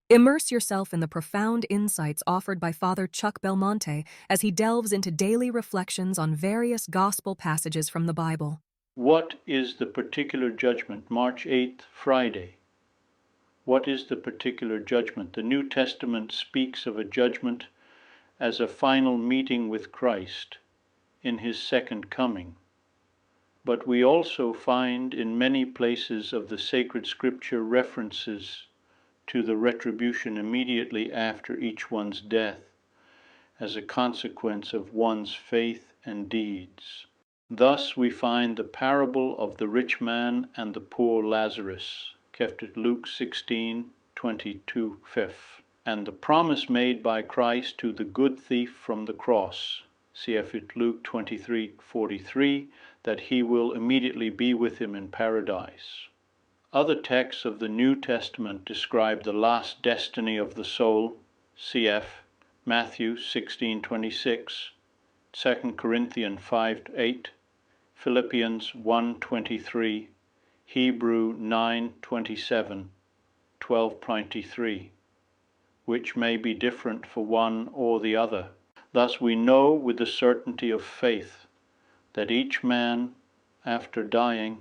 Immerse yourself in the profound insights offered by Father Chuck Belmonte as he delves into daily reflections on various gospel passages from the Bible. What is the particular judgment? March 8th, Friday. What is the particular judgment? The New Testament speaks of a judgment as a final meeting with Christ in his second coming. But we also find in many places of the sacred scripture references to the retribution immediately after each one's death as a consequence of one's faith and deeds. Thus we find the parable of the rich man and the poor Lazarus, kept at Luke 16:22 fifth, and the promise made by Christ to the good thief from the cross, cf. at Luke 23:43, that he will immediately be with him in paradise. Other texts of the New Testament describe the last destiny of the soul, cf. Matthew 16:26, 2 Corinthians 5:8, Philippians 1:23, Hebrew 9:27, 12:23, which may be different for one or the other. Thus we know with the certainty of faith that each man, after dying,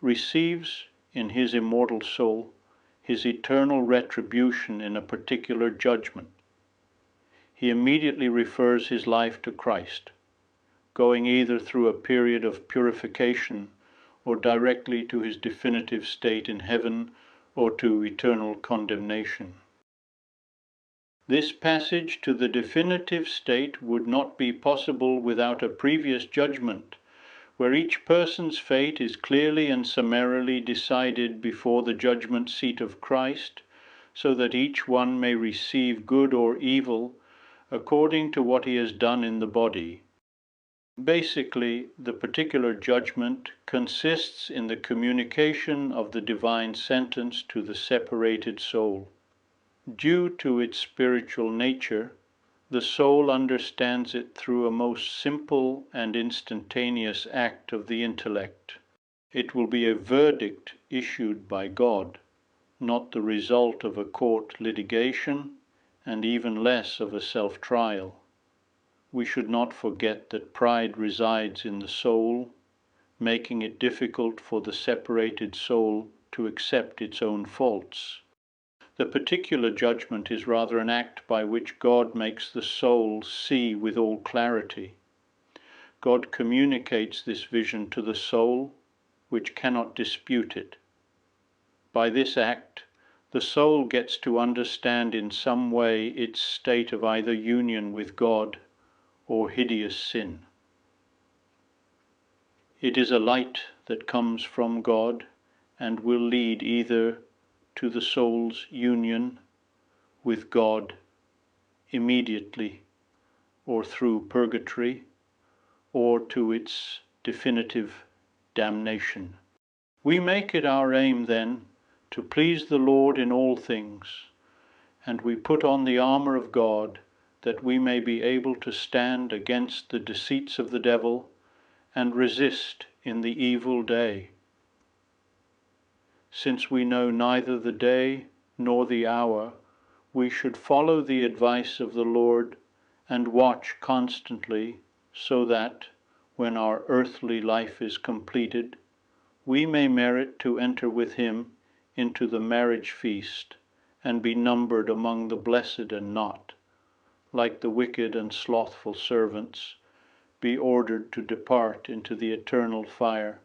receives in his immortal soul his eternal retribution in a particular judgment. He immediately refers his life to Christ, going either through a period of purification or directly to his definitive state in heaven or to eternal condemnation. This passage to the definitive state would not be possible without a previous judgment, where each person's fate is clearly and summarily decided before the judgment seat of Christ, so that each one may receive good or evil according to what he has done in the body. Basically, the particular judgment consists in the communication of the divine sentence to the separated soul. Due to its spiritual nature, the soul understands it through a most simple and instantaneous act of the intellect. It will be a verdict issued by God, not the result of a court litigation, and even less of a self-trial. We should not forget that pride resides in the soul, making it difficult for the separated soul to accept its own faults. The particular judgment is rather an act by which God makes the soul see with all clarity. God communicates this vision to the soul, which cannot dispute it. By this act, the soul gets to understand in some way its state of either union with God or hideous sin. It is a light that comes from God and will lead either to the soul's union with God immediately or through purgatory, or to its definitive damnation. We make it our aim then to please the Lord in all things, and we put on the armor of God that we may be able to stand against the deceits of the devil and resist in the evil day. Since we know neither the day nor the hour, we should follow the advice of the Lord and watch constantly, so that, when our earthly life is completed, we may merit to enter with him into the marriage feast and be numbered among the blessed and not, like the wicked and slothful servants, be ordered to depart into the eternal fire,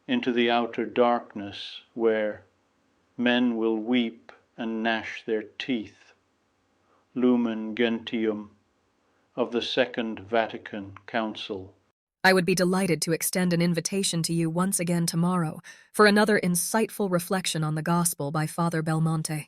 into the outer darkness where men will weep and gnash their teeth. Lumen Gentium of the Second Vatican Council. I would be delighted to extend an invitation to you once again tomorrow for another insightful reflection on the Gospel by Father Belmonte.